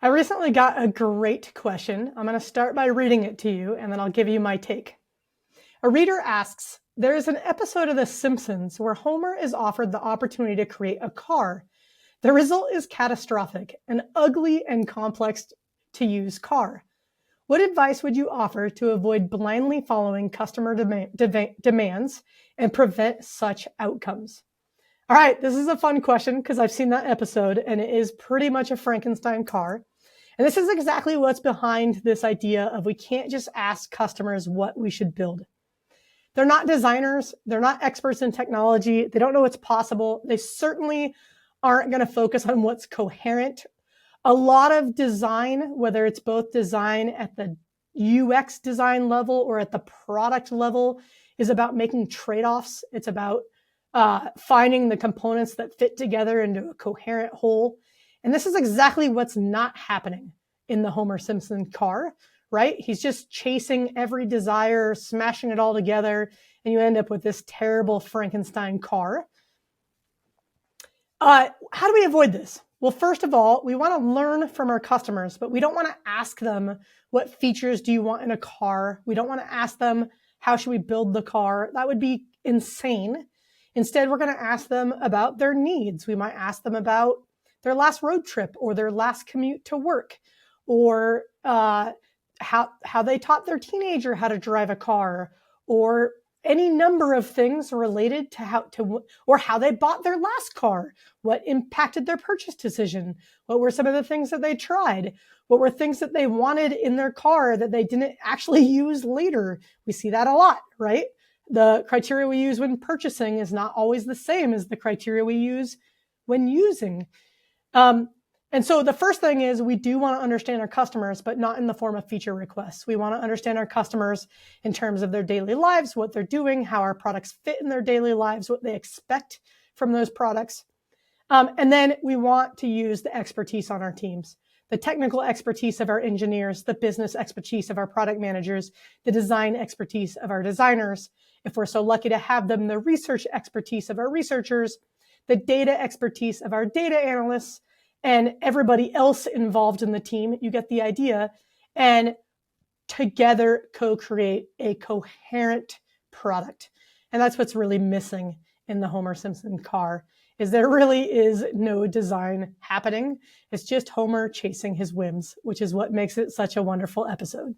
I recently got a great question. I'm going to start by reading it to you, and then I'll give you my take. A reader asks, there is an episode of The Simpsons where Homer is offered the opportunity to create a car. The result is catastrophic, an ugly and complex to use car. What advice would you offer to avoid blindly following customer demands and prevent such outcomes? All right, this is a fun question because I've seen that episode and it is pretty much a Frankenstein car. And this is exactly what's behind this idea of we can't just ask customers what we should build. They're not designers. They're not experts in technology. They don't know what's possible. They certainly aren't going to focus on what's coherent. A lot of design, whether it's both design at the UX design level or at the product level, is about making trade-offs. It's about finding the components that fit together into a coherent whole. And this is exactly what's not happening in the Homer Simpson car, right? He's just chasing every desire, smashing it all together, and you end up with this terrible Frankenstein car. How do we avoid this? Well, first of all, we want to learn from our customers, but we don't want to ask them, what features do you want in a car? We don't want to ask them, how should we build the car? That would be insane. Instead, we're going to ask them about their needs. We might ask them about their last road trip or their last commute to work, or how they taught their teenager how to drive a car, or any number of things related to how they bought their last car, what impacted their purchase decision, what were some of the things that they tried, what were things that they wanted in their car that they didn't actually use later. We see that a lot, right? The criteria we use when purchasing is not always the same as the criteria we use when using. And so the first thing is we do want to understand our customers, but not in the form of feature requests. We want to understand our customers in terms of their daily lives, what they're doing, how our products fit in their daily lives, what they expect from those products. And then we want to use the expertise on our teams, the technical expertise of our engineers, the business expertise of our product managers, the design expertise of our designers. If we're so lucky to have them, the research expertise of our researchers, the data expertise of our data analysts, and everybody else involved in the team. You get the idea. And together co-create a coherent product. And that's what's really missing in the Homer Simpson car, is there really is no design happening. It's just Homer chasing his whims, which is what makes it such a wonderful episode.